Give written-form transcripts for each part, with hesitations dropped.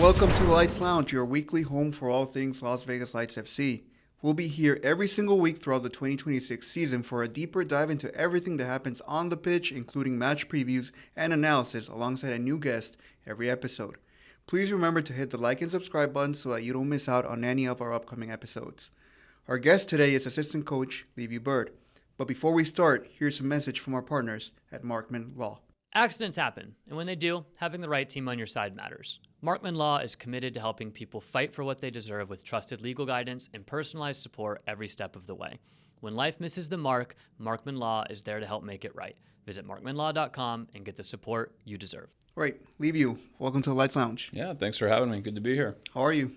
welcome to the Lights Lounge, your weekly home for all things Las Vegas Lights FC. We'll be here every single week throughout the 2026 season for a deeper dive into everything that happens on the pitch, including match previews and analysis alongside a new guest every episode. Please remember to hit the like and subscribe button so that you don't miss out on any of our upcoming episodes. Our guest today is assistant coach Liviu Bird. But before we start, here's a message from our partners at Markman Law. Accidents happen, and when they do, having the right team on your side matters. Markman Law is committed to helping people fight for what they deserve with trusted legal guidance and personalized support every step of the way. When life misses the mark, Markman Law is there to help make it right. Visit markmanlaw.com and get the support you deserve. All right, Liviu, welcome to the Lights Lounge. Yeah, thanks for having me. Good to be here. How are you?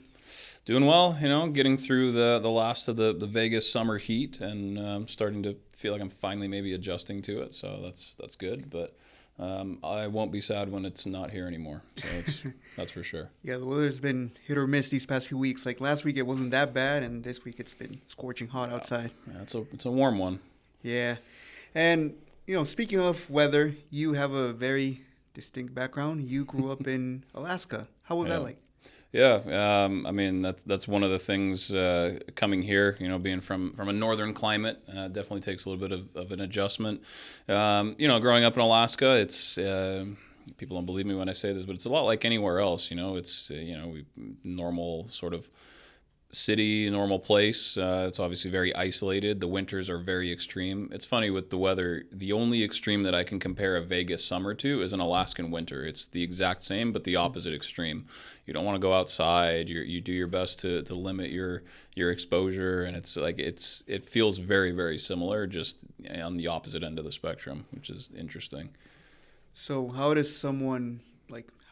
Doing well, getting through the last of the Vegas summer heat and starting to feel like I'm finally maybe adjusting to it. So that's good, but I won't be sad when it's not here anymore. So that's for sure. Yeah, the weather's been hit or miss these past few weeks. Like last week it wasn't that bad, and this week it's been scorching hot outside. Yeah, it's a warm one. Yeah. And, speaking of weather, you have a very distinct background. You grew up in Alaska. How was that like? Yeah, that's one of the things coming here. Being from a northern climate, definitely takes a little bit of an adjustment. Growing up in Alaska, it's people don't believe me when I say this, but it's a lot like anywhere else. It's normal sort of city, normal place. It's obviously very isolated. The winters are very extreme. It's funny with the weather. The only extreme that I can compare a Vegas summer to is an Alaskan winter. It's the exact same, but the opposite extreme. You don't want to go outside. You do your best to limit your exposure, and it feels very, very similar, just on the opposite end of the spectrum, which is interesting. So how does someone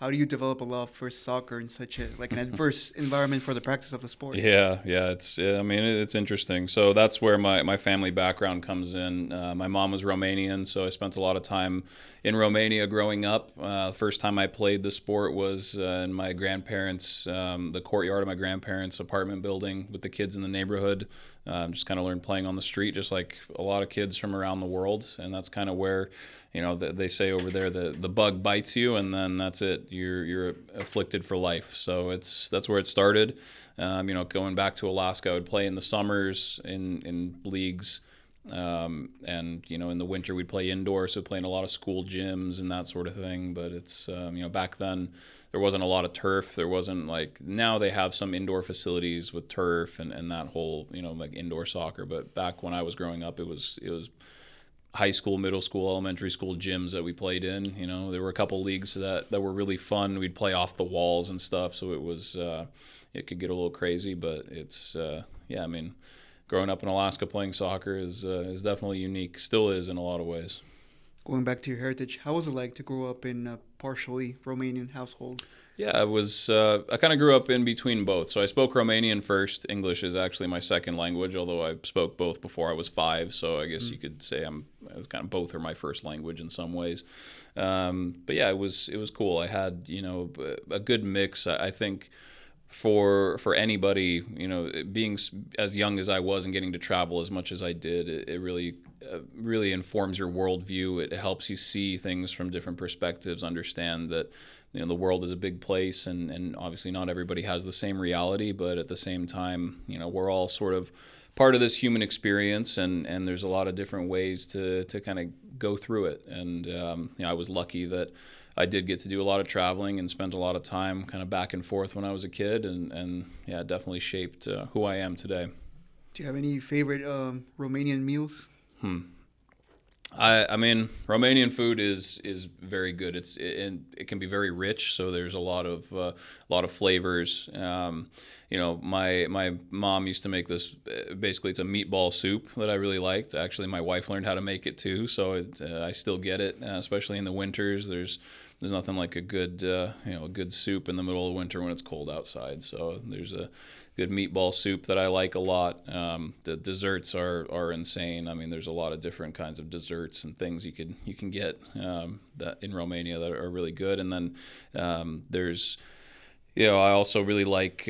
how do you develop a love for soccer in such an adverse environment for the practice of the sport? Yeah, it's interesting. So that's where my family background comes in. My mom was Romanian, so I spent a lot of time in Romania growing up. The first time I played the sport was in my grandparents', the courtyard of my grandparents' apartment building with the kids in the neighborhood. Just kind of learned playing on the street, just like a lot of kids from around the world. And that's kind of where, they say over there the bug bites you, and then that's it. You're afflicted for life. So that's where it started. Going back to Alaska, I would play in the summers in leagues. And in the winter we'd play indoors, so playing a lot of school gyms and that sort of thing. But it's back then there wasn't a lot of turf. There wasn't now they have some indoor facilities with turf and that whole indoor soccer. But back when I was growing up, it was high school, middle school, elementary school gyms that we played in. There were a couple leagues that were really fun. We'd play off the walls and stuff, so it was it could get a little crazy. But it's growing up in Alaska playing soccer is definitely unique. Still is in a lot of ways. Going back to your heritage, how was it like to grow up in a partially Romanian household? Yeah, it was. I kind of grew up in between both. So I spoke Romanian first. English is actually my second language, although I spoke both before I was 5. So I guess you could say I was kind of both are my first language in some ways. But yeah, it was cool. I had a good mix. I think. For anybody, being as young as I was and getting to travel as much as I did, it really informs your worldview. It helps you see things from different perspectives, understand that the world is a big place, and obviously not everybody has the same reality, but at the same time, we're all sort of part of this human experience, and there's a lot of different ways to kind of go through it. And I was lucky that I did get to do a lot of traveling and spent a lot of time kind of back and forth when I was a kid, and yeah, it definitely shaped who I am today. Do you have any favorite Romanian meals? I mean, Romanian food is very good. It can be very rich, so there's a lot of flavors. My mom used to make this. Basically, it's a meatball soup that I really liked. Actually, my wife learned how to make it too, so I still get it, especially in the winters. There's nothing like a good soup in the middle of winter when it's cold outside. So there's a good meatball soup that I like a lot. The desserts are insane. I mean, there's a lot of different kinds of desserts and things you can get that in Romania that are really good. And then there's I also really like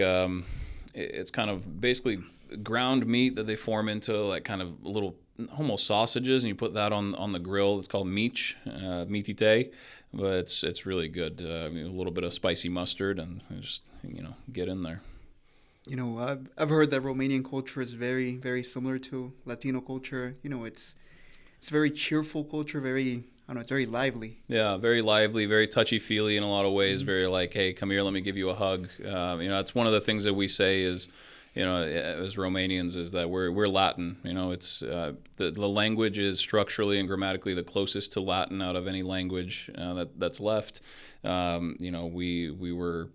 it's kind of basically ground meat that they form into like kind of little almost sausages, and you put that on the grill. It's called mici, mitite, but it's really good. A little bit of spicy mustard, and just get in there. I've heard that Romanian culture is very, very similar to Latino culture. It's very cheerful culture, it's very lively. Yeah, very lively, very touchy-feely in a lot of ways, very like, hey, come here, let me give you a hug. It's one of the things that we say is, as Romanians, is that we're Latin. It's the language is structurally and grammatically the closest to Latin out of any language that's left. We were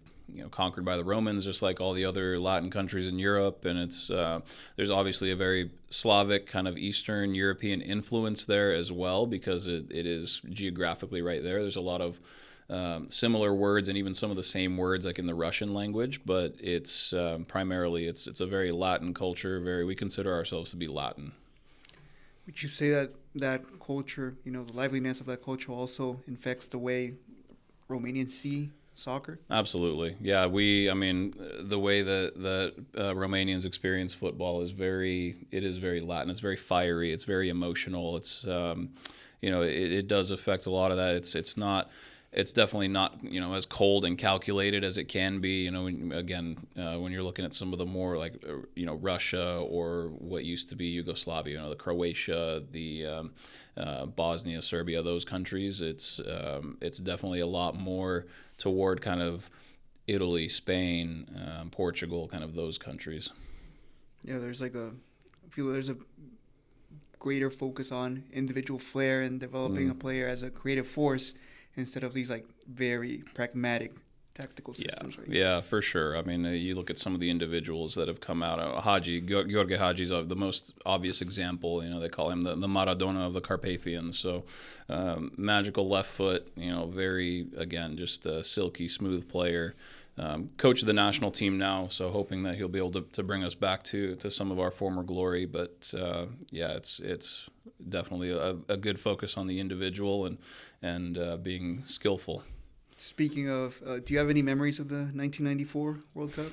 conquered by the Romans, just like all the other Latin countries in Europe, and it's there's obviously a very Slavic kind of Eastern European influence there as well, because it is geographically right there. There's a lot of similar words and even some of the same words like in the Russian language, but it's primarily it's a very Latin culture. We consider ourselves to be Latin. Would you say that culture, the liveliness of that culture also infects the way Romanians see soccer? Absolutely. Yeah, the way that Romanians experience football is very Latin. It's very fiery. It's very emotional. It's it does affect a lot of that. It's definitely not as cold and calculated as it can be. When you're looking at some of the more like Russia or what used to be Yugoslavia, the Croatia, the Bosnia, Serbia, those countries, it's definitely a lot more toward kind of Italy, Spain, Portugal, kind of those countries. Yeah, I feel there's a greater focus on individual flair and developing a player as a creative force instead of these like very pragmatic tactical systems. Right? Yeah, for sure. You look at some of the individuals that have come out. Gheorghe Hagi's the most obvious example. They call him the Maradona of the Carpathians. So magical left foot, very, again, just a silky, smooth player. Coach of the national team now, so hoping that he'll be able to bring us back to some of our former glory. But it's definitely a good focus on the individual and being skillful. Speaking of, do you have any memories of the 1994 World Cup?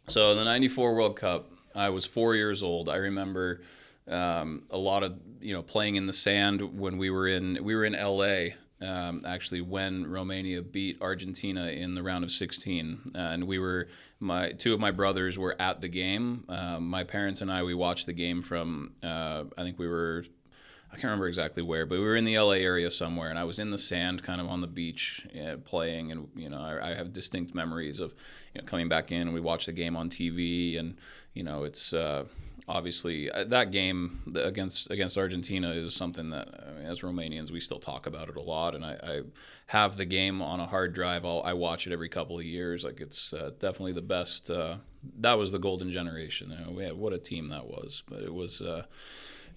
So the 94 World Cup, I was 4 years old. I remember a lot of playing in the sand when we were in LA. Actually, when Romania beat Argentina in the round of 16, and two of my brothers were at the game. My parents and we watched the game from I can't remember exactly where, but we were in the LA area somewhere, and I was in the sand, kind of on the beach, playing, and I have distinct memories of coming back in, and we watched the game on TV, and it's obviously that game against Argentina is something that as Romanians we still talk about it a lot, and I have the game on a hard drive. I watch it every couple of years. Like it's definitely the best. That was the golden generation. What a team that was, but it was.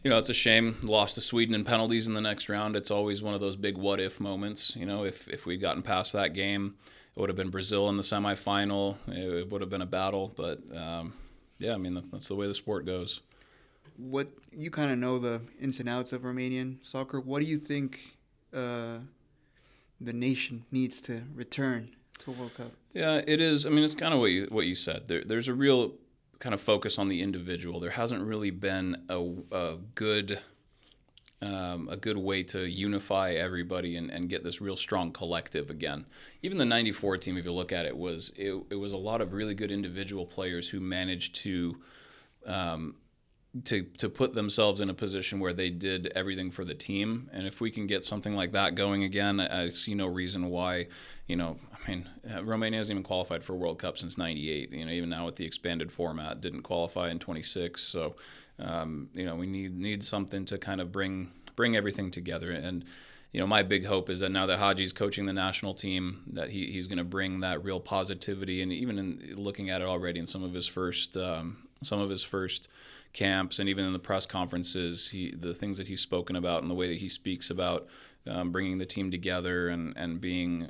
It's a shame. Lost to Sweden in penalties in the next round. It's always one of those big what-if moments. If we'd gotten past that game, it would have been Brazil in the semifinal. It would have been a battle. But, that's the way the sport goes. What you kind of know the ins and outs of Romanian soccer. What do you think the nation needs to return to a World Cup? Yeah, it is. It's kind of what you said. There's a real kind of focus on the individual. There hasn't really been a good way to unify everybody and get this real strong collective again. Even the 94 team, if you look at it, was a lot of really good individual players who managed to put themselves in a position where they did everything for the team. And if we can get something like that going again, I see no reason why, Romania hasn't even qualified for a World Cup since 98. Even now with the expanded format, didn't qualify in 26. So, we need something to kind of bring everything together. And, my big hope is that now that Hagi's coaching the national team, that he's going to bring that real positivity. And even in looking at it already in some of his first camps and even in the press conferences, the things that he's spoken about and the way that he speaks about bringing the team together and being,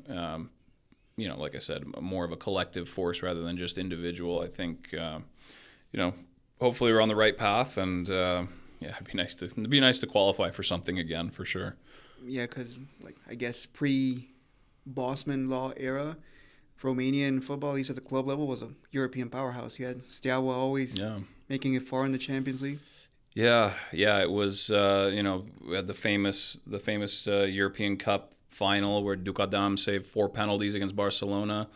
like I said, more of a collective force rather than just individual. I think, hopefully we're on the right path, and it'd be nice to qualify for something again for sure. Yeah, because I guess pre-Bosman Law era, Romanian football, at least at the club level, was a European powerhouse. You had Steaua always making it far in the Champions League. Yeah, it was. We had the famous European Cup final where Ducadam saved 4 penalties against Barcelona.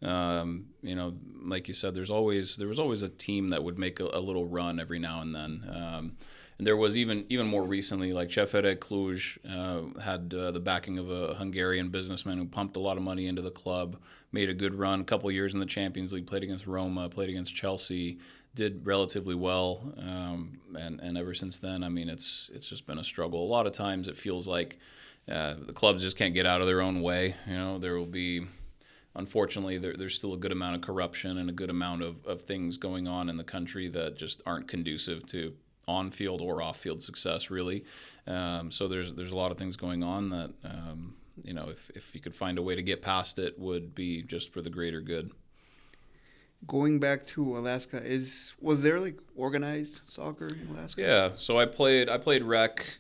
Like you said, there was always a team that would make a little run every now and then. And there was even more recently, like CFR Cluj had the backing of a Hungarian businessman who pumped a lot of money into the club, made a good run, a couple years in the Champions League, played against Roma, played against Chelsea, did relatively well, and ever since then, I mean, it's just been a struggle. A lot of times, it feels like the clubs just can't get out of their own way. There will be. Unfortunately, there's still a good amount of corruption and a good amount of things going on in the country that just aren't conducive to on-field or off-field success, really. So there's a lot of things going on that, if you could find a way to get past it, would be just for the greater good. Going back to Alaska, was there like organized soccer in Alaska? Yeah, so I played rec,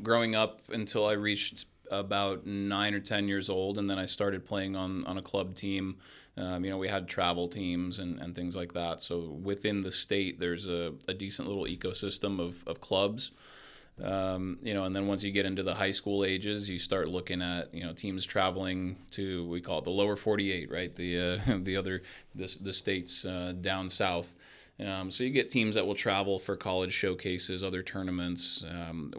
growing up until I reached about 9 or 10 years old, and then I started playing on a club team. We had travel teams and things like that. So within the state, there's a decent little ecosystem of clubs. And then once you get into the high school ages, you start looking at teams traveling to, we call it the lower 48, right? The states down south. So you get teams that will travel for college showcases, other tournaments.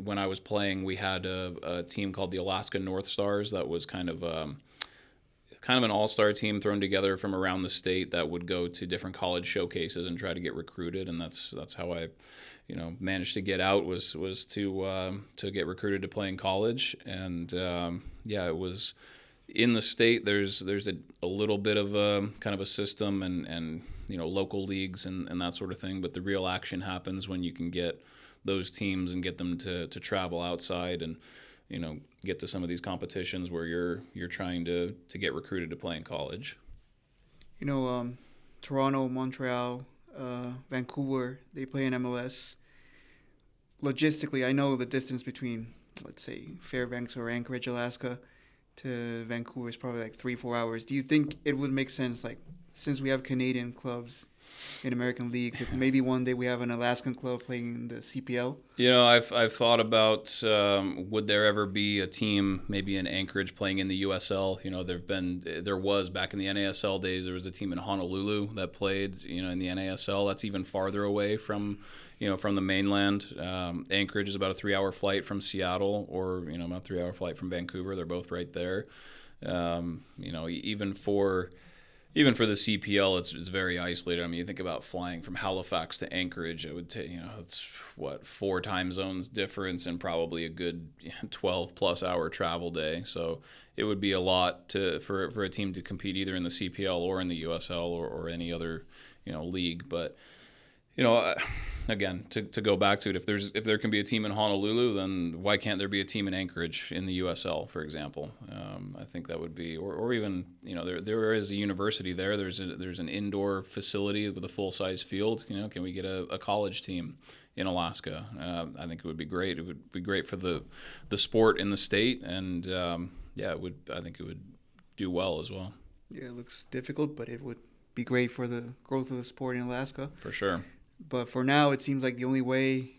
When I was playing, we had a team called the Alaska North Stars that was kind of an all-star team thrown together from around the state that would go to different college showcases and try to get recruited, and that's how I managed to get out was to get recruited to play in college. And it was in the state. There's a little bit of a kind of a system and local leagues and that sort of thing, but the real action happens when you can get those teams and get them to travel outside and get to some of these competitions where you're trying to get recruited to play in college. Toronto, Montreal, Vancouver, they play in MLS. Logistically, I know the distance between, let's say, Fairbanks or Anchorage, Alaska, to Vancouver is probably like 3-4 hours. Do you think it would make sense, like, since we have Canadian clubs in American leagues, if maybe one day we have an Alaskan club playing in the CPL? I've thought about would there ever be a team maybe in Anchorage playing in the USL? There was back in the NASL days. There was a team in Honolulu that played in the NASL. That's even farther away from the mainland. Anchorage is about a 3-hour flight from Seattle, or about a 3-hour flight from Vancouver. They're both right there. Even for the CPL, it's very isolated. I mean, you think about flying from Halifax to Anchorage, it would take, it's 4 time zones difference and probably a good 12-plus hour travel day. So it would be a lot for a team to compete either in the CPL or in the USL or any other league. But again, to go back to it, if there can be a team in Honolulu, then why can't there be a team in Anchorage in the USL, for example? I think that would be, or even there is a university there. There's an indoor facility with a full size field. Can we get a college team in Alaska? I think it would be great. It would be great for the sport in the state, and it would. I think it would do well as well. Yeah, it looks difficult, but it would be great for the growth of the sport in Alaska. For sure. But for now, it seems like the only way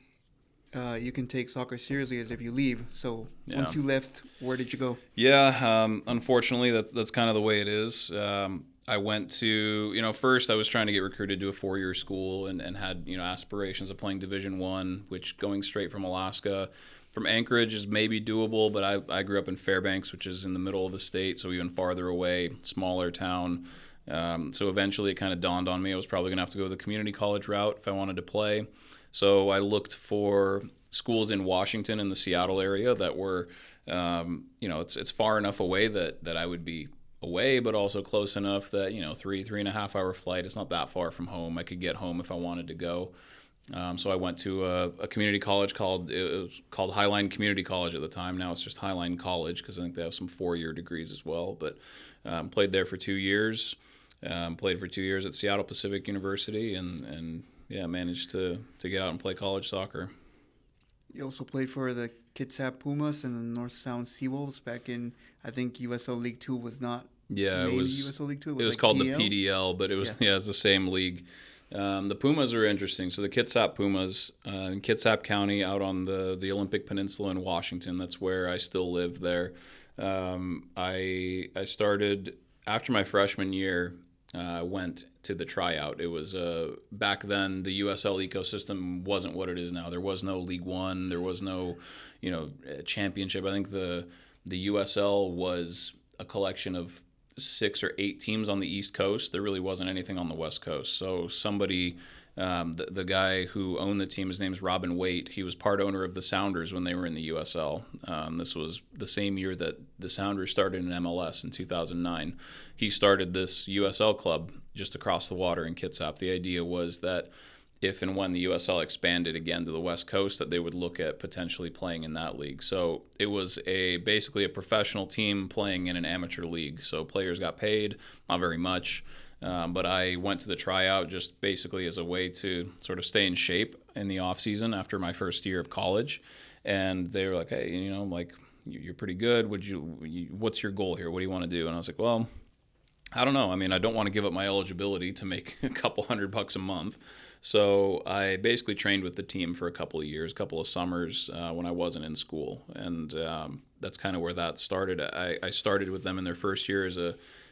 you can take soccer seriously is if you leave. So once you left, where did you go? Yeah, unfortunately, that's kind of the way it is. I went to, first I was trying to get recruited to a 4-year school and had, aspirations of playing Division I, which going straight from Alaska, from Anchorage is maybe doable, but I grew up in Fairbanks, which is in the middle of the state, so even farther away, smaller town. So eventually it kind of dawned on me I was probably going to have to go the community college route if I wanted to play. So I looked for schools in Washington and the Seattle area that were, it's far enough away that I would be away, but also close enough that, 3.5 hour flight. It's not that far from home. I could get home if I wanted to go. So I went to a community college called Highline Community College at the time. Now it's just Highline College because I think they have some 4-year degrees as well. But played there for 2 years. Played for 2 years at Seattle Pacific University and managed to get out and play college soccer. You also played for the Kitsap Pumas and the North Sound Seawolves back in, I think USL League 2 was not it was USL League 2. It was like called PDL? the PDL, but it was it's the same league. The Pumas are interesting. So the Kitsap Pumas in Kitsap County out on the Olympic Peninsula in Washington, that's where I still live there. I started after my freshman year. Went to the tryout. It was back then the USL ecosystem wasn't what it is now. There was no League One. There was no, championship. I think the USL was a collection of 6 or 8 teams on the East Coast. There really wasn't anything on the West Coast. So somebody, the guy who owned the team, his name is Robin Waite. He was part owner of the Sounders when they were in the USL. This was the same year that the Sounders started in MLS in 2009. He started this USL club just across the water in Kitsap. The idea was that if and when the USL expanded again to the West Coast, that they would look at potentially playing in that league. So it was basically a professional team playing in an amateur league. So players got paid, not very much. But I went to the tryout just basically as a way to sort of stay in shape in the off season after my first year of college. And they were like, hey, you're pretty good. What's your goal here? What do you want to do? And I was like, well, I don't know. I mean, I don't want to give up my eligibility to make a couple $100 a month. So I basically trained with the team for a couple of years, a couple of summers when I wasn't in school. And that's kind of where that started. I started with them in their first year as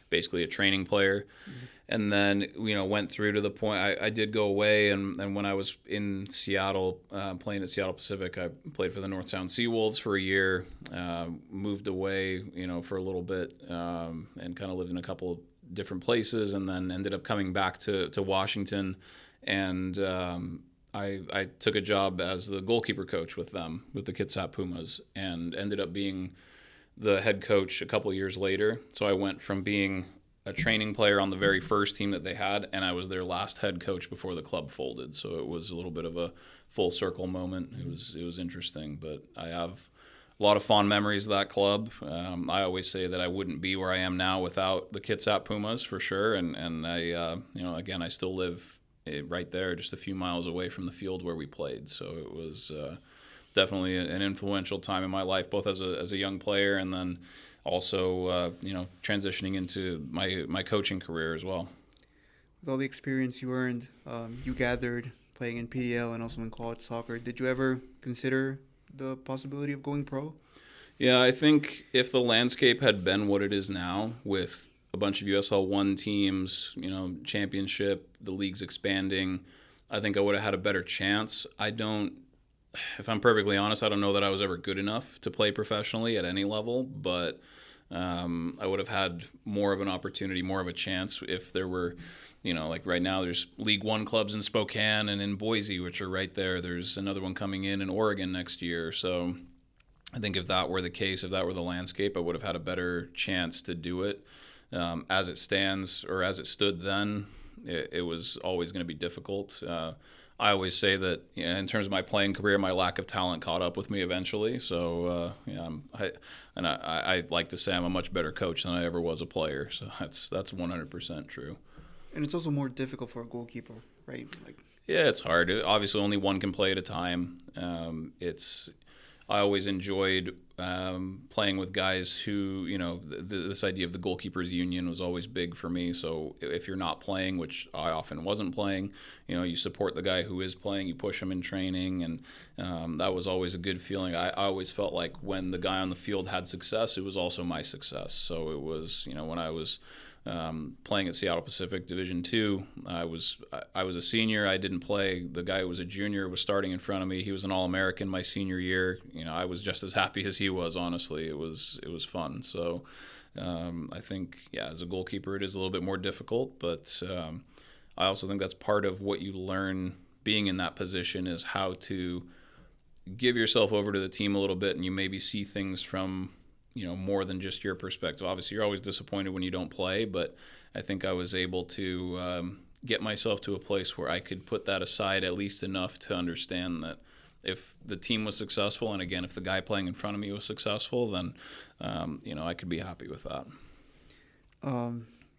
basically a training player. Mm-hmm. And then, went through to the point I did go away. And when I was in Seattle, playing at Seattle Pacific, I played for the North Sound Seawolves for a year, moved away, for a little bit, and kind of lived in a couple of different places, and then ended up coming back to Washington. And I took a job as the goalkeeper coach with them, with the Kitsap Pumas, and ended up being the head coach a couple of years later. So I went from being a training player on the very first team that they had, and I was their last head coach before the club folded. So it was a little bit of a full circle moment. It was interesting, but I have a lot of fond memories of that club. I always say that I wouldn't be where I am now without the Kitsap Pumas for sure. And I, again, I still live right there, just a few miles away from the field where we played. So it was definitely an influential time in my life, both as a young player and then also, transitioning into my coaching career as well. With all the experience you earned, you gathered playing in PDL and also in college soccer, did you ever consider the possibility of going pro? Yeah, I think if the landscape had been what it is now with a bunch of USL 1 teams, championship, the league's expanding, I think I would have had a better chance. If I'm perfectly honest, I don't know that I was ever good enough to play professionally at any level, but I would have had more of an opportunity, more of a chance if there were, like right now there's League One clubs in Spokane and in Boise, which are right there. There's another one coming in Oregon next year. So I think if that were the case, if that were the landscape, I would have had a better chance to do it. As it stands, or as it stood then, it was always going to be difficult. I always say that in terms of my playing career, my lack of talent caught up with me eventually. So I like to say I'm a much better coach than I ever was a player. So that's 100% true. And it's also more difficult for a goalkeeper, right? Yeah, it's hard. Obviously, only one can play at a time. I always enjoyed playing with guys who, this idea of the goalkeepers union was always big for me. So if you're not playing, which I often wasn't playing, you support the guy who is playing, you push him in training, and that was always a good feeling. I always felt like when the guy on the field had success, it was also my success. So it was, when I was playing at Seattle Pacific Division II, I was a senior. I didn't play. The guy who was a junior was starting in front of me. He was an All-American my senior year. I was just as happy as he was. Honestly, it was fun. So I think, as a goalkeeper, it is a little bit more difficult. But I also think that's part of what you learn being in that position is how to give yourself over to the team a little bit, and you maybe see things from more than just your perspective. Obviously, you're always disappointed when you don't play, but I think I was able to get myself to a place where I could put that aside at least enough to understand that if the team was successful, and again, if the guy playing in front of me was successful, then, I could be happy with that.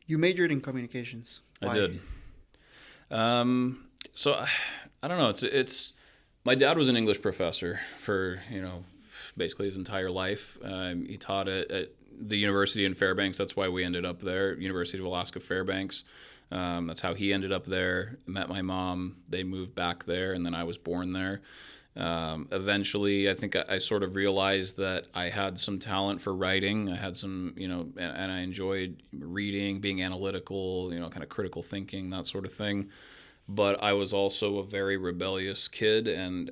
You majored in communications. Why? I did. So I don't know. It's my dad was an English professor for, basically his entire life. He taught at the university in Fairbanks. That's why we ended up there, University of Alaska Fairbanks. That's how he ended up there. Met my mom. They moved back there, and then I was born there. Eventually, I think I sort of realized that I had some talent for writing. I had some, and I enjoyed reading, being analytical, kind of critical thinking, that sort of thing. But I was also a very rebellious kid, and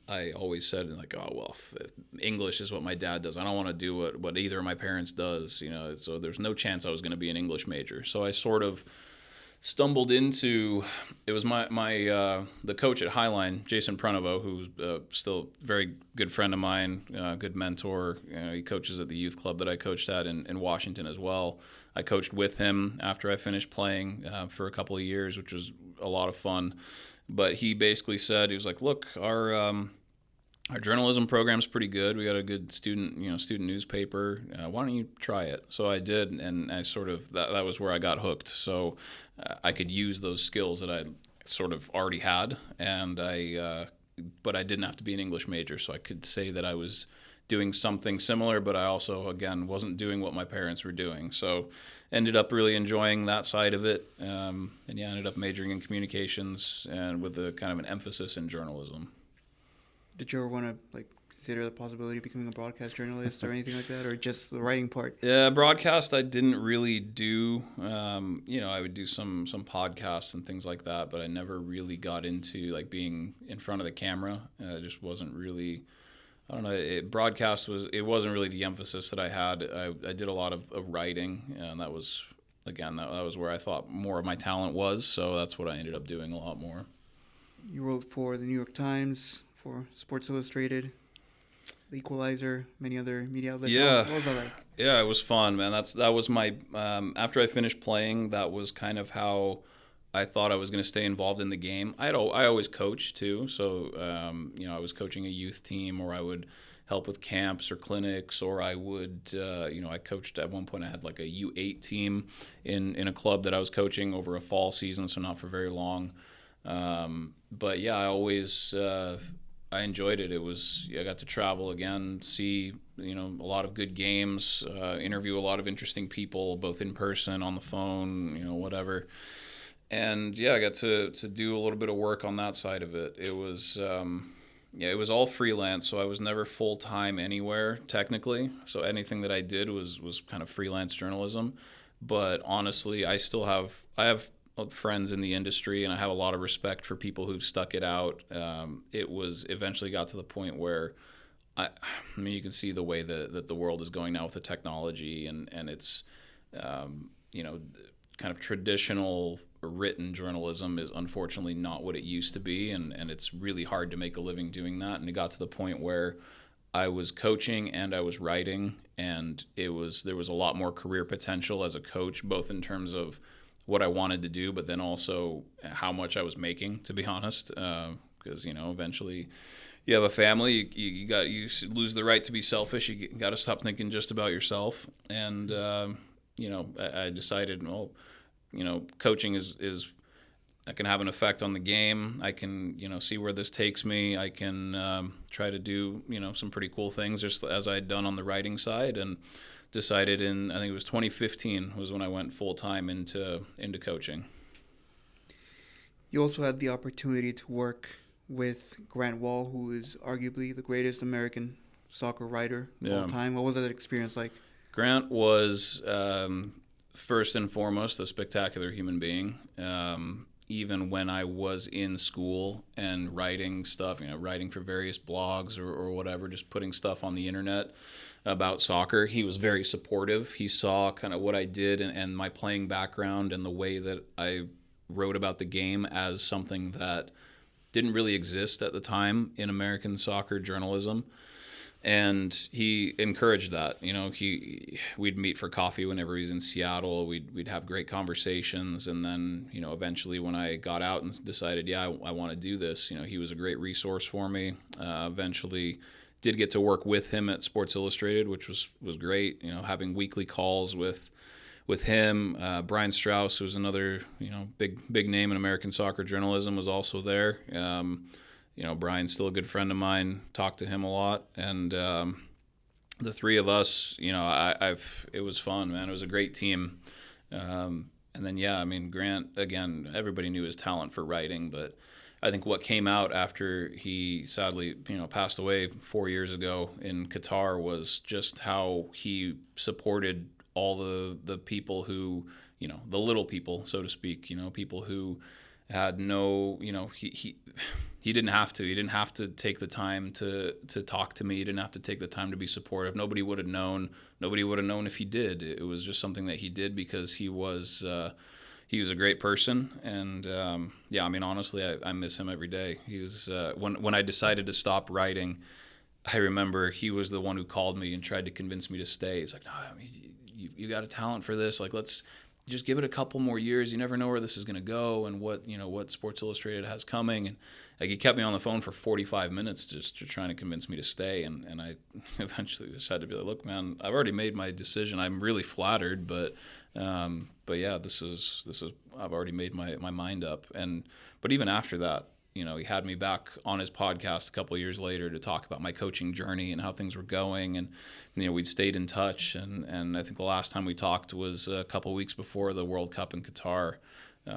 I always said, like, oh, well, if English is what my dad does, I don't want to do what either of my parents does, so there's no chance I was going to be an English major. So I sort of stumbled into, it was the coach at Highline, Jason Prenovo, who's still a very good friend of mine, good mentor. He coaches at the youth club that I coached at in Washington as well. I coached with him after I finished playing for a couple of years, which was a lot of fun. But he basically said, he was like, look, our journalism program's pretty good. We got a good student newspaper. Why don't you try it? So I did, and I sort of, that was where I got hooked. So I could use those skills that I sort of already had, and but I didn't have to be an English major, so I could say that I was doing something similar, but I also, again, wasn't doing what my parents were doing. So ended up really enjoying that side of it, and ended up majoring in communications and with a kind of an emphasis in journalism. Did you ever want to consider the possibility of becoming a broadcast journalist or anything like that, or just the writing part? Yeah, broadcast I didn't really do. I would do some podcasts and things like that, but I never really got into being in front of the camera. It just wasn't really. I don't know. Broadcast wasn't really the emphasis that I had. I did a lot of writing, and that was that was where I thought more of my talent was. So that's what I ended up doing a lot more. You wrote for the New York Times, for Sports Illustrated, The Equalizer, many other media outlets. Yeah. What was that like? Yeah, it was fun, man. That was my after I finished playing, that was kind of how I thought I was going to stay involved in the game. I always coached too, so I was coaching a youth team, or I would help with camps or clinics, or I would I coached at one point. I had a U8 team in a club that I was coaching over a fall season, so not for very long. But yeah, I always I enjoyed it. I got to travel again, see a lot of good games, interview a lot of interesting people, both in person, on the phone, whatever. And yeah, I got to do a little bit of work on that side of it. It was it was all freelance, so I was never full time anywhere technically. So anything that I did was kind of freelance journalism. But honestly, I have friends in the industry, and I have a lot of respect for people who've stuck it out. It was eventually got to the point where I mean, you can see the way that the world is going now with the technology, and it's kind of traditional written journalism is unfortunately not what it used to be, and it's really hard to make a living doing that. And it got to the point where I was coaching and I was writing, and there was a lot more career potential as a coach, both in terms of what I wanted to do, but then also how much I was making, to be honest, because eventually you have a family, you lose the right to be selfish. You got to stop thinking just about yourself. And I decided, well, coaching is I can have an effect on the game. I can see where this takes me. I can try to do some pretty cool things, just as I had done on the writing side, and decided I think it was 2015 was when I went full time into coaching. You also had the opportunity to work with Grant Wahl, who is arguably the greatest American soccer writer of all time. What was that experience like? Grant was first and foremost a spectacular human being. Even when I was in school and writing stuff, writing for various blogs or whatever, just putting stuff on the internet about soccer, he was very supportive. He saw kind of what I did and my playing background and the way that I wrote about the game as something that didn't really exist at the time in American soccer journalism. And he encouraged that. We'd meet for coffee whenever he was in Seattle. We'd have great conversations, and then eventually when I got out and decided, I want to do this, he was a great resource for me. Eventually, did get to work with him at Sports Illustrated, which was great. Having weekly calls with him. Brian Strauss, who's another big name in American soccer journalism, was also there. Brian's still a good friend of mine. Talk to him a lot, and the three of us, it was fun, man. It was a great team. And then, Grant, again, everybody knew his talent for writing, but I think what came out after he sadly, passed away 4 years ago in Qatar was just how he supported all the people who, the little people, so to speak, people who had no, he didn't have to. He didn't have to take the time to talk to me. He didn't have to take the time to be supportive. Nobody would have known. Nobody would have known if he did. It was just something that he did because he was a great person. And honestly, I miss him every day. He was when I decided to stop writing, I remember he was the one who called me and tried to convince me to stay. He's like, no, you got a talent for this. Like, let's just give it a couple more years. You never know where this is going to go and what Sports Illustrated has coming. And like, he kept me on the phone for 45 minutes just trying to convince me to stay. And I eventually just had to be like, look, man, I've already made my decision. I'm really flattered, but yeah, this is I've already made my mind up. But even after that, he had me back on his podcast a couple of years later to talk about my coaching journey and how things were going. And, we'd stayed in touch. And I think the last time we talked was a couple of weeks before the World Cup in Qatar. We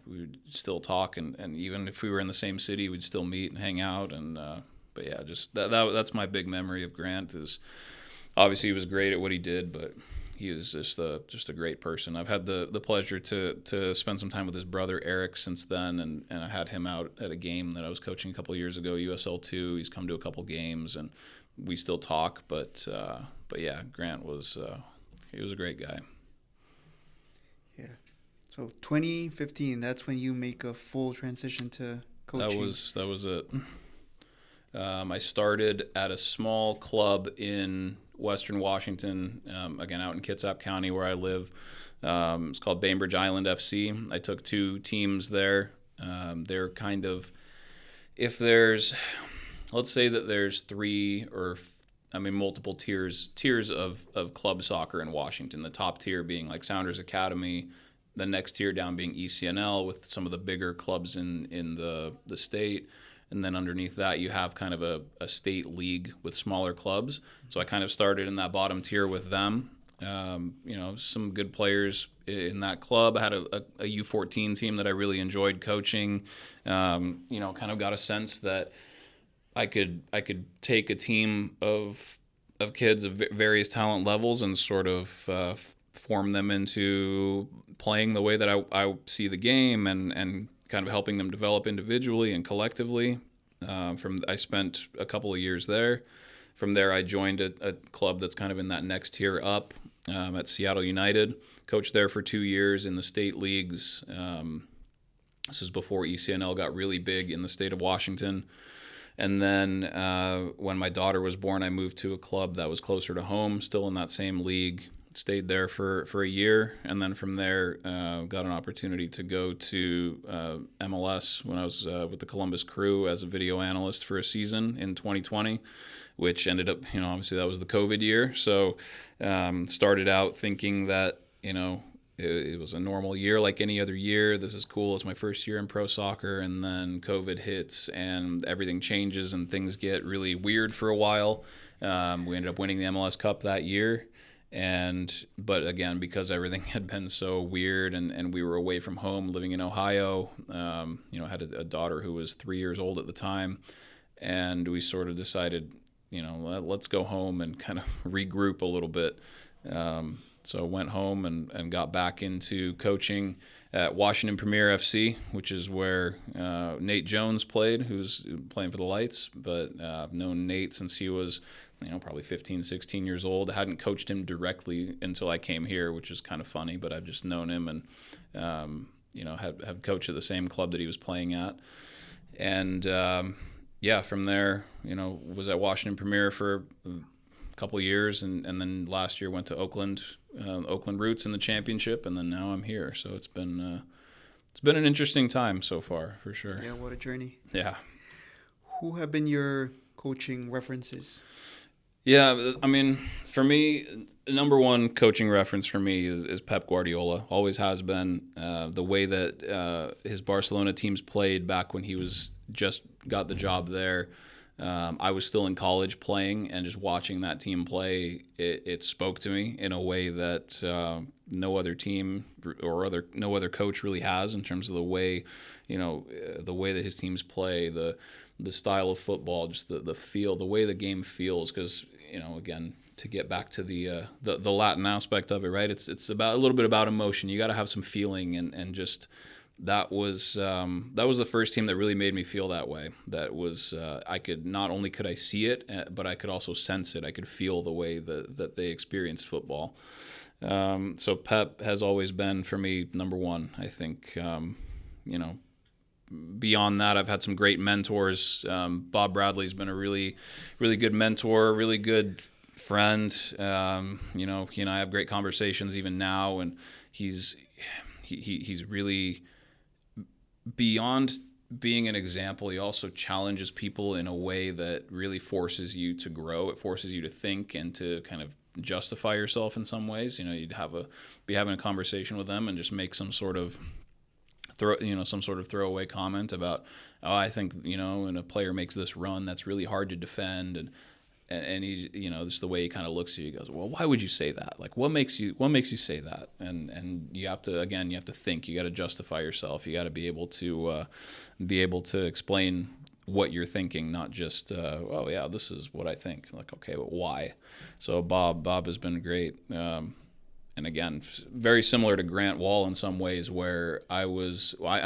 would still talk. And even if we were in the same city, we'd still meet and hang out. But yeah, just that's my big memory of Grant is obviously he was great at what he did, but he is just a great person. I've had the pleasure to spend some time with his brother Eric since then, and I had him out at a game that I was coaching a couple of years ago, USL2. He's come to a couple games, and we still talk. But yeah, Grant was he was a great guy. Yeah. So 2015, that's when you make a full transition to coaching. That was it. I started at a small club in Western Washington, again, out in Kitsap County where I live. It's called Bainbridge Island FC. I took 2 teams there. They're kind of, let's say that there's 3 or, multiple tiers of club soccer in Washington. The top tier being like Sounders Academy, the next tier down being ECNL with some of the bigger clubs in the state. And then underneath that, you have kind of a state league with smaller clubs. So I kind of started in that bottom tier with them. Some good players in that club. I had a U14 team that I really enjoyed coaching. Kind of got a sense that I could take a team of kids of various talent levels and sort of form them into playing the way that I see the game and kind of helping them develop individually and collectively. I spent a couple of years there. From there, I joined a club that's kind of in that next tier up at Seattle United. Coached there for 2 years in the state leagues. This is before ECNL got really big in the state of Washington. And then when my daughter was born, I moved to a club that was closer to home, still in that same league. Stayed there for a year, and then from there got an opportunity to go to MLS when I was with the Columbus Crew as a video analyst for a season in 2020, which ended up, obviously that was the COVID year. So started out thinking that, it was a normal year like any other year. This is cool. It's my first year in pro soccer, and then COVID hits and everything changes and things get really weird for a while. We ended up winning the MLS Cup that year. But again, because everything had been so weird and we were away from home living in Ohio, I had a daughter who was 3 years old at the time, and we sort of decided, let's go home and kind of regroup a little bit. So I went home and got back into coaching at Washington Premier FC, which is where Nate Jones played, who's playing for the Lights. But I've known Nate since he was probably 15, 16 years old. I hadn't coached him directly until I came here, which is kind of funny, but I've just known him and, have coached at the same club that he was playing at. And, from there, was at Washington Premier for a couple of years. And then last year went to Oakland Roots in the championship. And then now I'm here. So it's been an interesting time so far, for sure. Yeah, what a journey. Yeah. Who have been your coaching references? Yeah, I mean, for me, number one coaching reference for me is Pep Guardiola. Always has been. The way that his Barcelona teams played back when he was just got the job there. I was still in college playing, and just watching that team play, it spoke to me in a way that no other team or no other coach really has, in terms of the way, the way that his teams play, the style of football, just the feel, the way the game feels. Because again, to get back to the Latin aspect of it, right? It's about a little bit about emotion. You got to have some feeling, and just that was the first team that really made me feel that way. That was I could not only could I see it, but I could also sense it. I could feel the way that they experienced football. So Pep has always been for me number one. I think beyond that, I've had some great mentors. Bob Bradley's been a really, really good mentor, really good friend. He and I have great conversations even now, and he's really, beyond being an example, he also challenges people in a way that really forces you to grow. It forces you to think and to kind of justify yourself in some ways. You'd be having a conversation with them and just make some sort of throwaway comment about, I think, when a player makes this run, that's really hard to defend, and he, just the way he kind of looks at you, he goes, well, why would you say that? Like, what makes you say that? And you have to think. You got to justify yourself. You got to be able to explain what you're thinking, not just, oh yeah, this is what I think. Like, okay, but why? So Bob has been great. And again, very similar to Grant Wahl in some ways, where I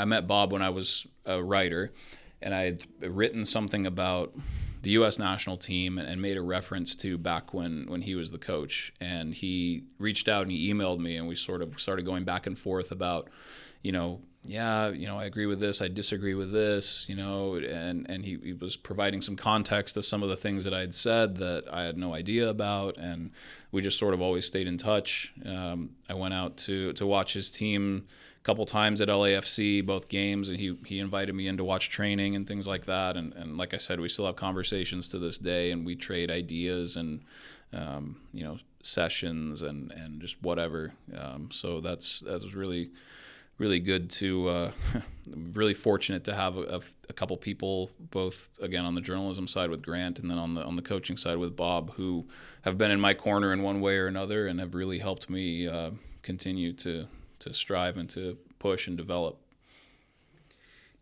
met Bob when I was a writer, and I had written something about the U.S. national team and made a reference to back when he was the coach. And he reached out and he emailed me, and we sort of started going back and forth about, I agree with this, I disagree with this, and he was providing some context to some of the things that I had said that I had no idea about, and we just sort of always stayed in touch. I went out to watch his team a couple times at LAFC, both games, and he invited me in to watch training and things like that. And like I said, we still have conversations to this day, and we trade ideas and sessions and just whatever. So that was really, really good to really fortunate to have a couple people, both again on the journalism side with Grant, and then on the coaching side with Bob, who have been in my corner in one way or another and have really helped me continue to strive and to push and develop.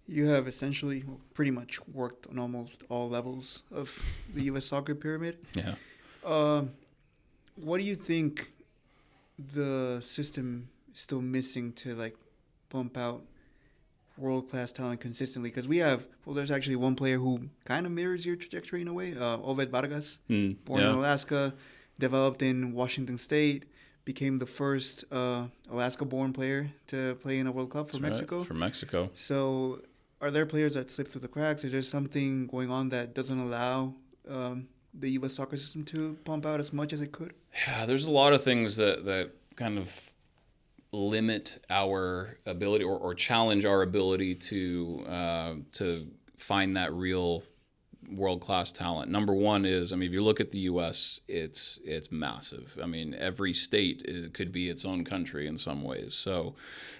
You have essentially pretty much worked on almost all levels of the U.S. soccer pyramid. Yeah. What do you think the system is still missing to pump out world-class talent consistently? Because there's actually one player who kind of mirrors your trajectory in a way, Oved Vargas, born in Alaska, developed in Washington State, became the first Alaska-born player to play in a World Cup for Mexico. Right, for Mexico. So are there players that slip through the cracks? Is there something going on that doesn't allow the U.S. soccer system to pump out as much as it could? Yeah, there's a lot of things that kind of limit our ability or challenge our ability to find that real world-class talent. Number one is, if you look at the U.S., it's massive. Every state could be its own country in some ways. So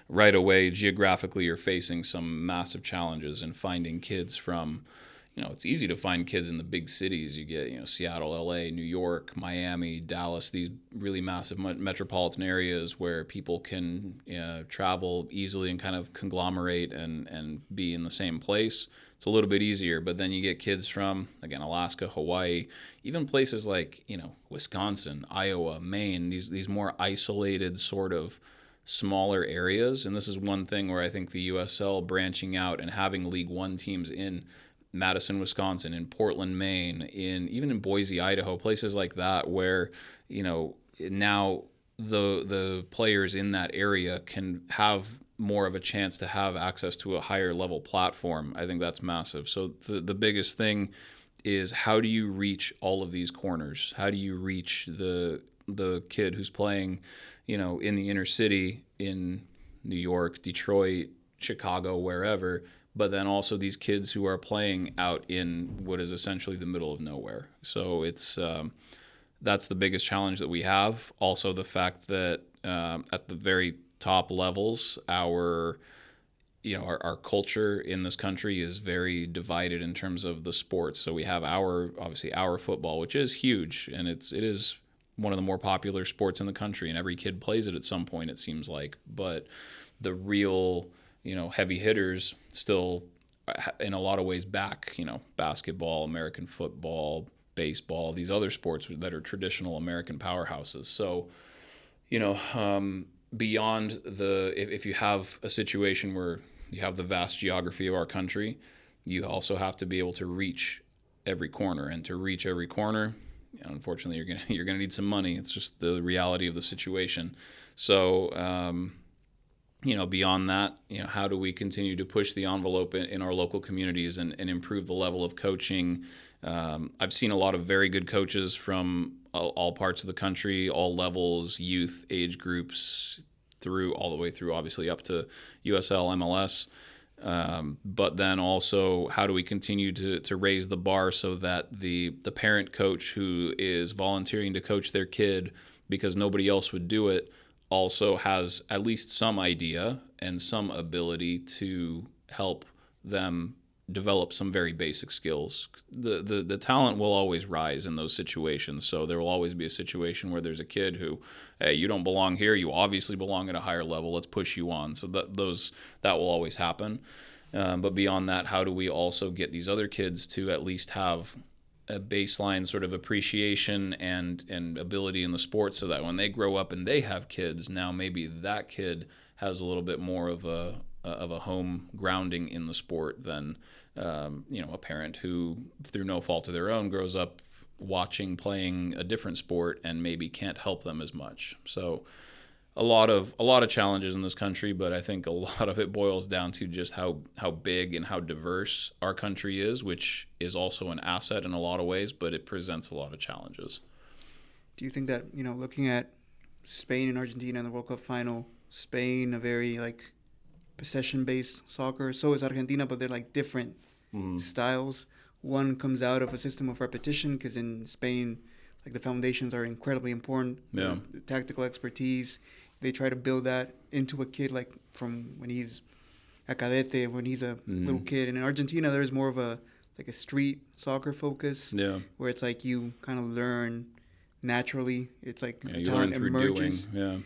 right away, geographically, you're facing some massive challenges in finding kids from, it's easy to find kids in the big cities. You get, Seattle, L.A., New York, Miami, Dallas, these really massive metropolitan areas where people can travel easily and kind of conglomerate and be in the same place. It's a little bit easier. But then you get kids from, again, Alaska, Hawaii, even places like, Wisconsin, Iowa, Maine, these more isolated sort of smaller areas. And this is one thing where I think the USL branching out and having League One teams in Madison, Wisconsin, in Portland, Maine, even in Boise, Idaho, places like that where, now the players in that area can have more of a chance to have access to a higher level platform. I think that's massive. So the biggest thing is, how do you reach all of these corners? How do you reach the kid who's playing, in the inner city in New York, Detroit, Chicago, wherever, but then also these kids who are playing out in what is essentially the middle of nowhere. So it's that's the biggest challenge that we have. Also, the fact that at the very top levels, our culture in this country is very divided in terms of the sports. So we have obviously our football, which is huge, and it is one of the more popular sports in the country, and every kid plays it at some point, it seems like. But the real, heavy hitters still, in a lot of ways, back, basketball, American football, baseball, these other sports that are traditional American powerhouses. So, beyond if you have a situation where you have the vast geography of our country, you also have to be able to reach every corner, and to reach every corner, unfortunately, you're gonna need some money. It's just the reality of the situation. So, beyond that, how do we continue to push the envelope in our local communities and improve the level of coaching? I've seen a lot of very good coaches from all parts of the country, all levels, youth, age groups, all the way through, obviously, up to USL, MLS. But then also, how do we continue to raise the bar so that the parent coach who is volunteering to coach their kid because nobody else would do it also has at least some idea and some ability to help them develop some very basic skills. The talent will always rise in those situations. So there will always be a situation where there's a kid who, hey, you don't belong here. You obviously belong at a higher level. Let's push you on. So that will always happen. But beyond that, how do we also get these other kids to at least have a baseline sort of appreciation and ability in the sport, so that when they grow up and they have kids, now maybe that kid has a little bit more of a home grounding in the sport than a parent who, through no fault of their own, grows up playing a different sport and maybe can't help them as much. So a lot of challenges in this country, but I think a lot of it boils down to just how big and how diverse our country is, which is also an asset in a lot of ways, but it presents a lot of challenges. Do you think that, looking at Spain and Argentina in the World Cup final, Spain, a very possession-based soccer, so is Argentina, but they're different styles. One comes out of a system of repetition, because in Spain, the foundations are incredibly important. Yeah. The tactical expertise. They try to build that into a kid, from when he's a cadete, when he's a little kid. And in Argentina, there's more of a street soccer focus. Yeah. Where it's you kind of learn naturally. It's you talent learn through emerges. doing.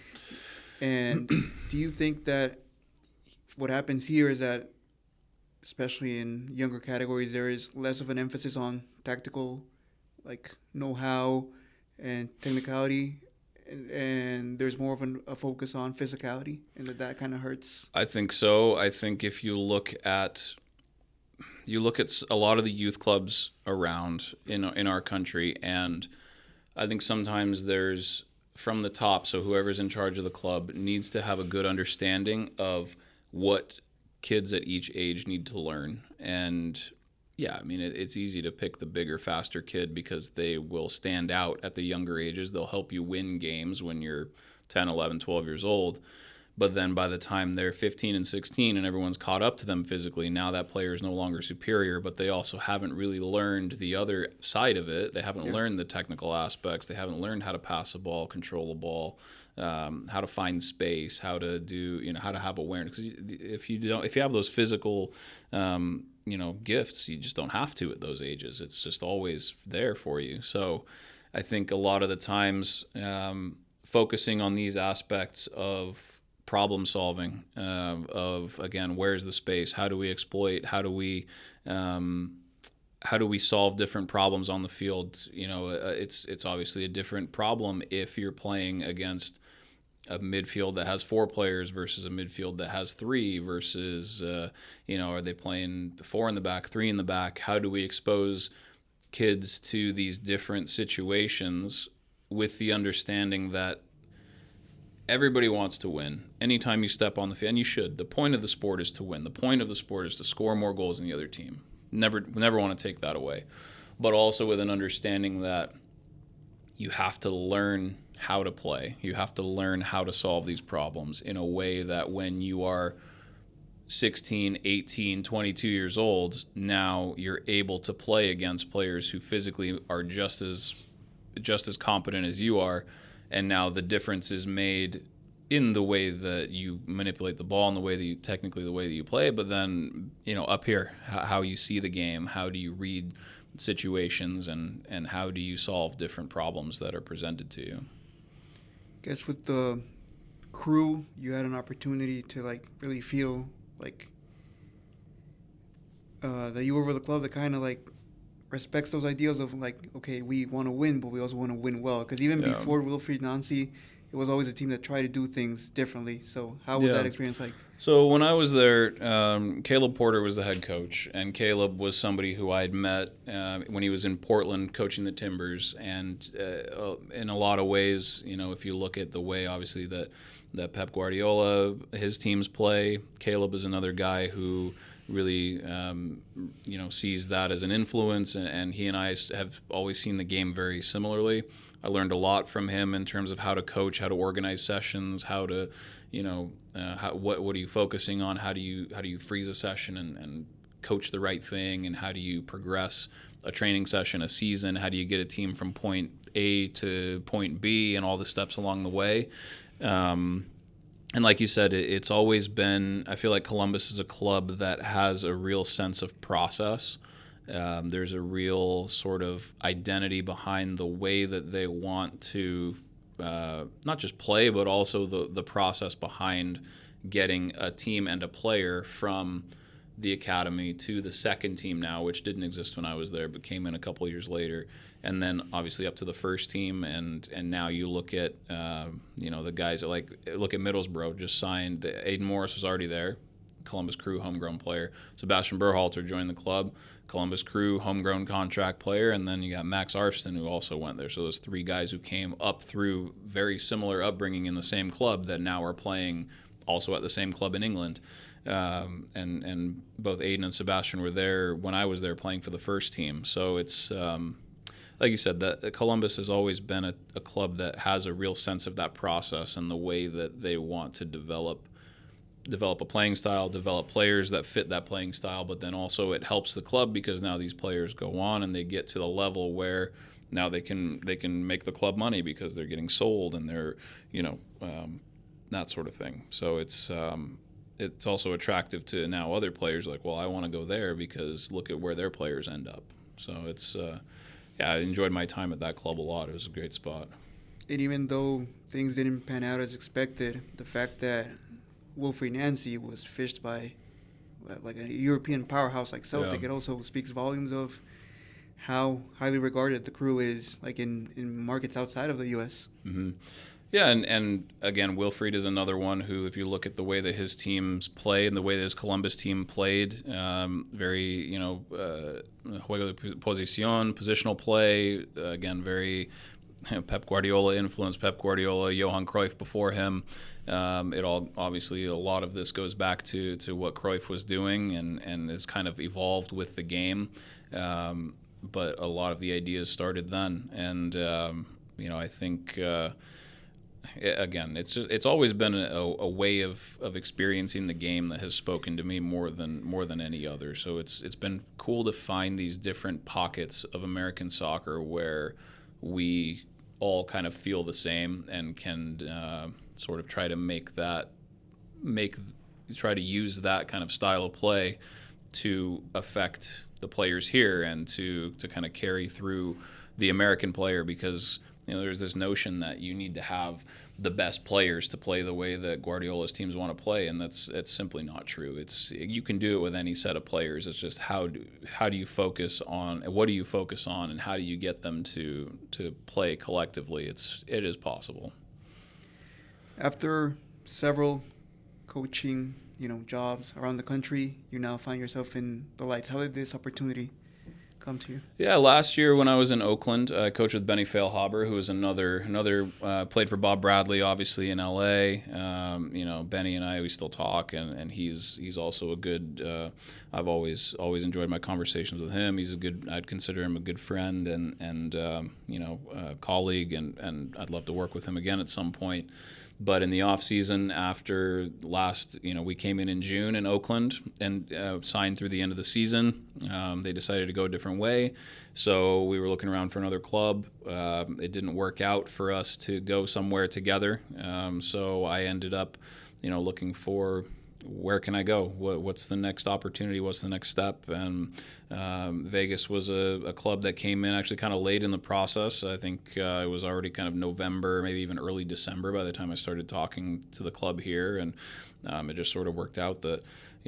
Yeah. And do you think that what happens here is that, especially in younger categories, there is less of an emphasis on tactical, know-how and technicality, and there's more of a focus on physicality, and that kind of hurts? I think so. I think if you look at a lot of the youth clubs around in our country, and I think sometimes there's, from the top, so whoever's in charge of the club needs to have a good understanding of what kids at each age need to learn. And yeah, I mean, it's easy to pick the bigger, faster kid because they will stand out at the younger ages. They'll help you win games when you're 10, 11, 12 years old. But then by the time they're 15 and 16 and everyone's caught up to them physically, now that player is no longer superior, but they also haven't really learned the other side of it. They haven't learned the technical aspects. They haven't learned how to pass a ball, control the ball, how to find space, how to do, how to have awareness. 'Cause if you have those physical, gifts, you just don't have to at those ages. It's just always there for you. So I think a lot of the times, focusing on these aspects of problem solving, of again, where's the space? How do we exploit? How do we solve different problems on the field? It's obviously a different problem if you're playing against a midfield that has 4 players versus a midfield that has 3 versus, are they playing 4 in the back, 3 in the back? How do we expose kids to these different situations with the understanding that everybody wants to win anytime you step on the field, and you should. The point of the sport is to win. The point of the sport is to score more goals than the other team. Never want to take that away. But also with an understanding that you have to learn how to play. You have to learn how to solve these problems in a way that when you are 16, 18, 22 years old, now you're able to play against players who physically are just as just as competent as you are, and now the difference is made in the way that you manipulate the ball and the way that you play, but then, up here, how you see the game, how do you read situations, and how do you solve different problems that are presented to you. I guess with the crew, you had an opportunity to really feel that you were with a club that kind of respects those ideals of okay, we want to win, but we also want to win well. Because even before Wilfried Nancy, it was always a team that tried to do things differently. So how was that experience like? So when I was there, Caleb Porter was the head coach, and Caleb was somebody who I had met when he was in Portland coaching the Timbers. And in a lot of ways, if you look at the way, obviously, that Pep Guardiola, his teams play, Caleb is another guy who really, sees that as an influence, and he and I have always seen the game very similarly. I learned a lot from him in terms of how to coach, how to organize sessions, how to, what are you focusing on, how do you freeze a session and coach the right thing, and how do you progress a training session, a season, how do you get a team from point A to point B, and all the steps along the way. And like you said, it's always been, I feel like Columbus is a club that has a real sense of process. There's a real sort of identity behind the way that they want to not just play, but also the process behind getting a team and a player from the academy to the second team now, which didn't exist when I was there, but came in a couple of years later. And then obviously up to the first team, and now you look at the guys that look at Middlesbrough just signed. Aidan Morris was already there, Columbus Crew homegrown player. Sebastian Berhalter joined the club, Columbus Crew homegrown contract player, and then you got Max Arston who also went there. So those three guys who came up through very similar upbringing in the same club that now are playing also at the same club in England. And both Aidan and Sebastian were there when I was there playing for the first team. So it's like you said, that Columbus has always been a club that has a real sense of that process and the way that they want to develop a playing style, develop players that fit that playing style, but then also it helps the club because now these players go on and they get to the level where now they can make the club money because they're getting sold and they're that sort of thing. So it's also attractive to now other players I want to go there because look at where their players end up. So it's I enjoyed my time at that club a lot. It was a great spot. And even though things didn't pan out as expected, the fact that Wilfried Nancy was fished by a European powerhouse like Celtic, it also speaks volumes of how highly regarded the Crew is in markets outside of the U.S. Mm-hmm. Yeah, and again, Wilfried is another one who, if you look at the way that his teams play and the way that his Columbus team played, very, juego de posición, positional play, again, very Pep Guardiola influenced, Pep Guardiola, Johan Cruyff before him. It all, obviously, a lot of this goes back to what Cruyff was doing and has kind of evolved with the game. But a lot of the ideas started then. And, I think... again, it's always been a way of experiencing the game that has spoken to me more than any other. So it's been cool to find these different pockets of American soccer where we all kind of feel the same and can sort of try to try to use that kind of style of play to affect the players here and to kind of carry through the American player because there's this notion that you need to have the best players to play the way that Guardiola's teams want to play, and it's simply not true. You can do it with any set of players. It's just how do you focus on, what do you focus on, and how do you get them to play collectively? It is possible. After several coaching jobs around the country, you now find yourself in the lights. How did this opportunity come to you? Yeah, last year when I was in Oakland, I coached with Benny Failhaber, who is another played for Bob Bradley, obviously in LA. Benny and I, we still talk, and he's also a good. I've always enjoyed my conversations with him. I'd consider him a good friend and colleague, and I'd love to work with him again at some point. But in the off season, after we came in June in Oakland and signed through the end of the season. They decided to go a different way, so we were looking around for another club. It didn't work out for us to go somewhere together. So I ended up, looking for where can I go? What's the next opportunity? What's the next step? And Vegas was a club that came in actually kind of late in the process. I think it was already kind of November, maybe even early December by the time I started talking to the club here. And it just sort of worked out that,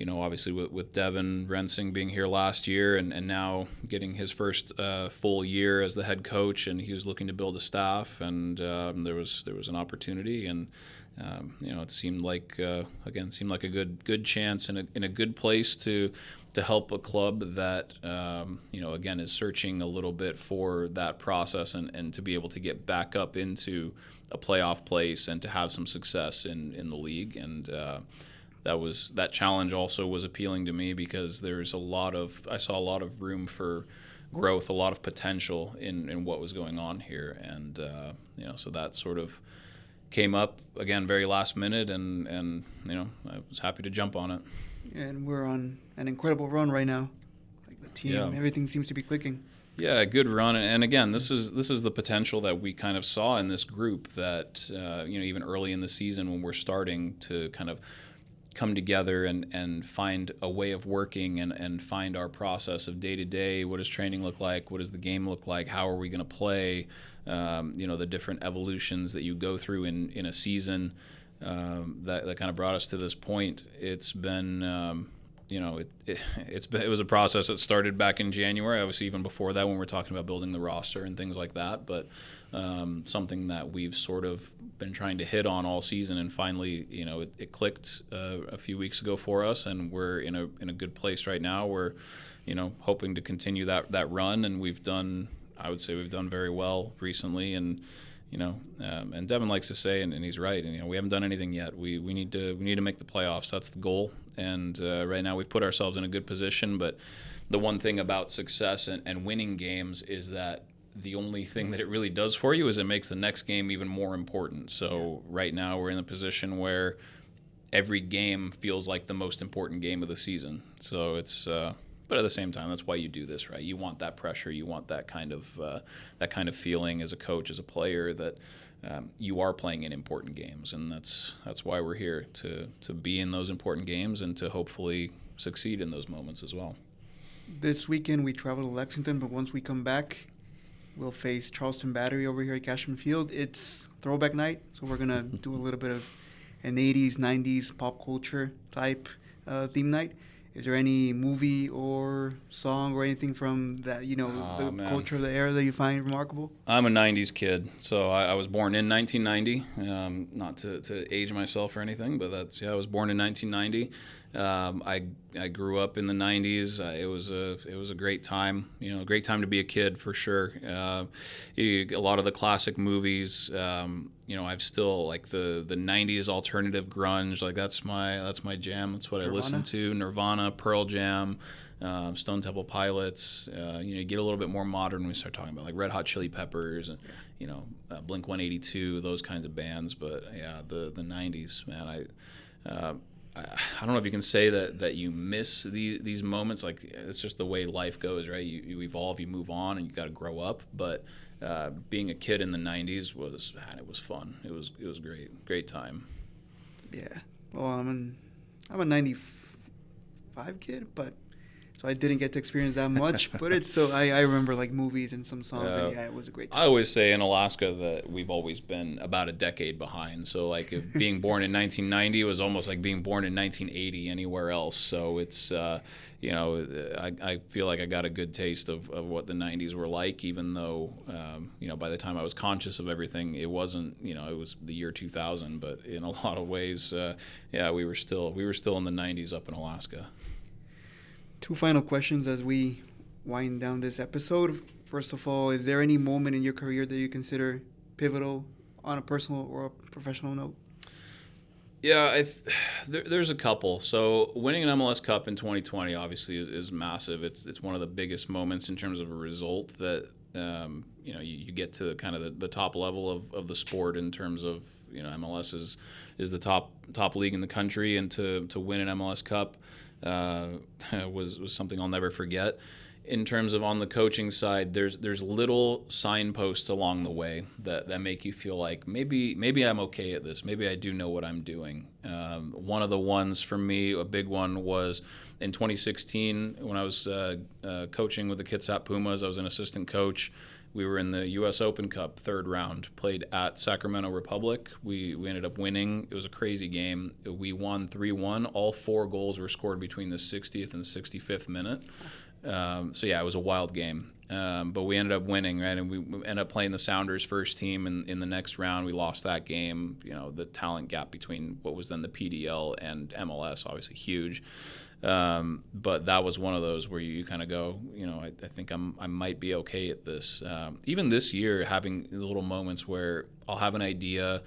obviously with Devin Rensing being here last year and now getting his first full year as the head coach, and he was looking to build a staff, and there was an opportunity, and it seemed like a good chance and in a good place to help a club that again is searching a little bit for that process and to be able to get back up into a playoff place and to have some success in the league. And that challenge also was appealing to me because I saw a lot of room for growth, a lot of potential in what was going on here, and so that sort of came up again very last minute, and I was happy to jump on it. And we're on an incredible run right now. Like the team, everything seems to be clicking. Yeah, good run, and again, this is the potential that we kind of saw in this group that even early in the season when we're starting to kind of come together and find a way of working and find our process of day to day. What does training look like? What does the game look like? How are we going to play? The different evolutions that you go through in a season that kind of brought us to this point. It's been it was a process that started back in January, obviously even before that when we're talking about building the roster and things like that, but something that we've sort of been trying to hit on all season, and finally it clicked a few weeks ago for us, and we're in a good place right now. We're hoping to continue that run, and I would say we've done very well recently, and and Devin likes to say, and he's right, and we haven't done anything yet. We need to make the playoffs. That's the goal. And right now we've put ourselves in a good position. But the one thing about success and winning games is that the only thing that it really does for you is it makes the next game even more important. So right now we're in a position where every game feels like the most important game of the season. So it's but at the same time, that's why you do this, right? You want that pressure. You want that kind of feeling as a coach, as a player, that you are playing in important games, and that's why we're here, to be in those important games and to hopefully succeed in those moments as well. This weekend we travel to Lexington, but once we come back, we'll face Charleston Battery over here at Cashman Field. It's throwback night, so we're gonna do a little bit of an 80s, 90s pop culture type theme night. Is there any movie or song or anything from that, the culture of the era that you find remarkable? I'm a 90s kid, so I was born in 1990. Not to age myself or anything, but I was born in 1990. I grew up in the 90s. It was a great time, great time to be a kid for sure. A lot of the classic movies, I've still like the 90s alternative grunge, like that's my jam. That's what I listen to. Nirvana, Pearl Jam, Stone Temple Pilots. You get a little bit more modern when we start talking about like Red Hot Chili Peppers and Blink 182, those kinds of bands. But yeah, the 90s, man, I don't know if you can say that you miss these moments. Like, it's just the way life goes, right? You evolve, you move on, and you got to grow up. But being a kid in the 90s was fun. It was great time. Yeah. Well, I'm a 95 kid, but so I didn't get to experience that much. But it's still, I remember like movies and some songs, and it was a great time. I always say in Alaska that we've always been about a decade behind. So like if being born in 1990 was almost like being born in 1980 anywhere else. So it's I feel like I got a good taste of what the 90s were like, even though by the time I was conscious of everything, it wasn't, it was the year 2000. But in a lot of ways, we were still in the 90s up in Alaska. Two final questions as we wind down this episode. First of all, is there any moment in your career that you consider pivotal on a personal or a professional note? Yeah, there's a couple. So winning an MLS Cup in 2020 obviously is massive. It's one of the biggest moments in terms of a result that you get to kind of the top level of the sport in terms of MLS is the top league in the country, and to win an MLS Cup was something I'll never forget. In terms of on the coaching side, there's little signposts along the way that make you feel like maybe I'm okay at this. Maybe I do know what I'm doing. One of the ones for me, a big one, was in 2016 when I was coaching with the Kitsap Pumas. I was an assistant coach. We were in the U.S. Open Cup third round, played at Sacramento Republic. We ended up winning. It was a crazy game. We won 3-1. All 4 goals were scored between the 60th and 65th minute. So yeah, it was a wild game. But we ended up winning, right? And we ended up playing the Sounders first team in the next round. We lost that game. The talent gap between what was then the PDL and MLS, obviously huge. But that was one of those where you kind of go, I think I might be okay at this. Even this year, having little moments where I'll have an idea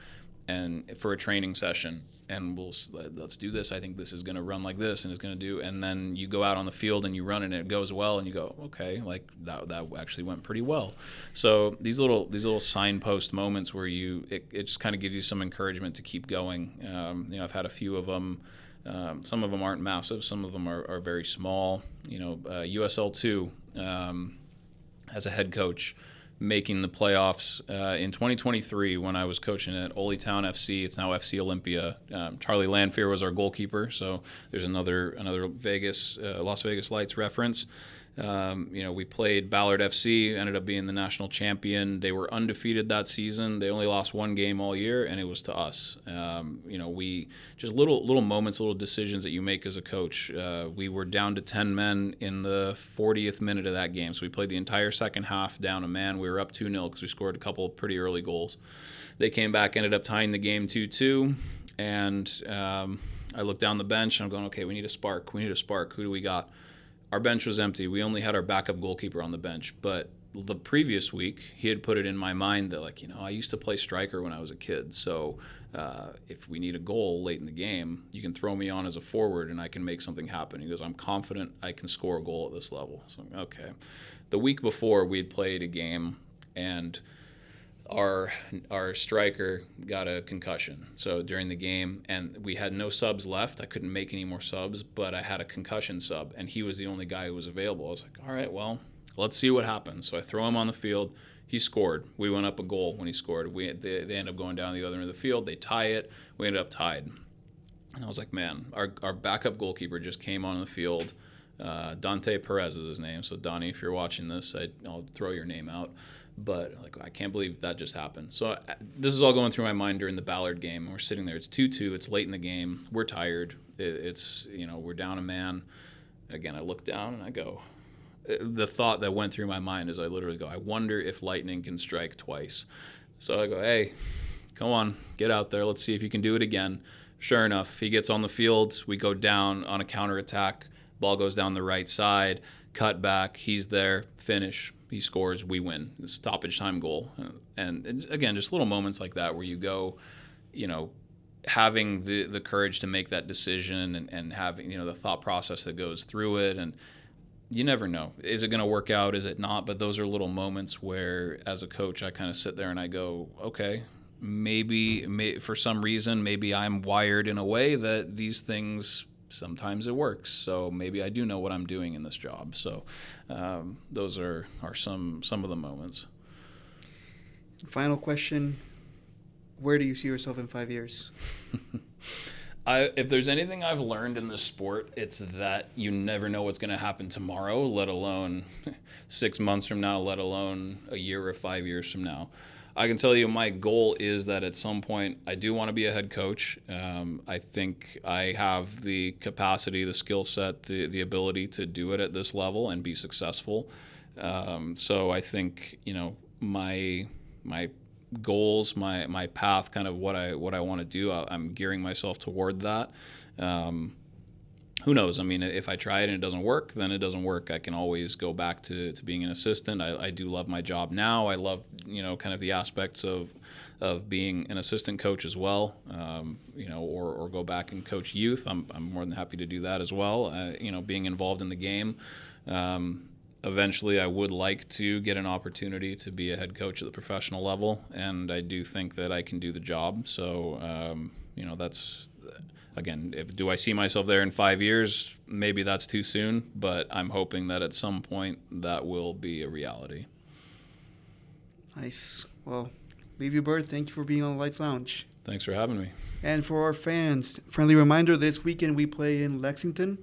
and for a training session, and let's do this. I think this is going to run like this, and it's going to do. And then you go out on the field and you run it, and it goes well, and you go, okay, like that actually went pretty well. So these little signpost moments where it just kind of gives you some encouragement to keep going. I've had a few of them. Some of them aren't massive. Some of them are very small. USL2 as a head coach, making the playoffs in 2023 when I was coaching at Ole Town FC. It's now FC Olympia. Charlie Landfear was our goalkeeper, so there's another Las Vegas Lights reference. We played Ballard FC, ended up being the national champion. They were undefeated that season. They only lost 1 game all year, and it was to us. We just little moments, little decisions that you make as a coach. We were down to 10 men in the 40th minute of that game, so we played the entire second half down a man. We were up 2-0 because we scored a couple of pretty early goals. They came back, ended up tying the game 2-2, and I looked down the bench, and I'm going, okay, we need a spark. Who do we got? Our bench was empty. We only had our backup goalkeeper on the bench. But the previous week, he had put it in my mind that, I used to play striker when I was a kid. So if we need a goal late in the game, you can throw me on as a forward and I can make something happen. He goes, I'm confident I can score a goal at this level. So, okay. The week before, we had played a game, and our striker got a concussion. So during the game, and we had no subs left. I couldn't make any more subs, but I had a concussion sub, and he was the only guy who was available. I was like, all right, well, let's see what happens. So I throw him on the field. He scored. We went up a goal when he scored. They ended up going down the other end of the field. They tie it. We ended up tied. And I was like, man, our backup goalkeeper just came on the field. Dante Perez is his name. So, Donnie, if you're watching this, I'll throw your name out. But I can't believe that just happened. So this is all going through my mind during the Ballard game. We're sitting there. It's 2-2. It's late in the game. We're tired. We're down a man. Again, I look down and I go. The thought that went through my mind is I literally go, I wonder if lightning can strike twice. So I go, hey, come on, get out there. Let's see if you can do it again. Sure enough, he gets on the field. We go down on a counterattack. Ball goes down the right side. Cut back. He's there. Finish. He scores, we win. It's a stoppage time goal. And again, just little moments like that where you go, having the courage to make that decision and having, the thought process that goes through it. And you never know. Is it going to work out? Is it not? But those are little moments where, as a coach, I kind of sit there and I go, okay, maybe for some reason, maybe I'm wired in a way that these things sometimes it works, so maybe I do know what I'm doing in this job. So those are some of the moments. Final question, where do you see yourself in 5 years? If there's anything I've learned in this sport, it's that you never know what's going to happen tomorrow, let alone 6 months from now, let alone a year or 5 years from now. I can tell you my goal is that at some point I do want to be a head coach. I think I have the capacity, the skill set, the ability to do it at this level and be successful. So I think, my goals, my path, kind of what I want to do, I'm gearing myself toward that. Who knows? I mean, if I try it and it doesn't work, then it doesn't work. I can always go back to being an assistant. I do love my job now. I love, kind of the aspects of being an assistant coach as well, or go back and coach youth. I'm more than happy to do that as well, being involved in the game. eventually I would like to get an opportunity to be a head coach at the professional level, and I do think that I can do the job. So, that's, again, do I see myself there in 5 years? Maybe that's too soon, but I'm hoping that at some point that will be a reality. Nice. Well, Liviu Bird, thank you for being on the Lights Lounge. Thanks for having me. And for our fans, friendly reminder, this weekend we play in Lexington,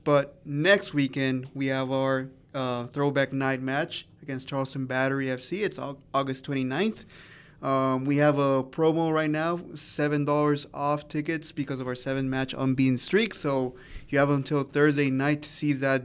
but next weekend we have our throwback night match against Charleston Battery FC. It's August 29th. We have a promo right now, $7 off tickets because of our 7-match unbeaten streak. So you have until Thursday night to seize that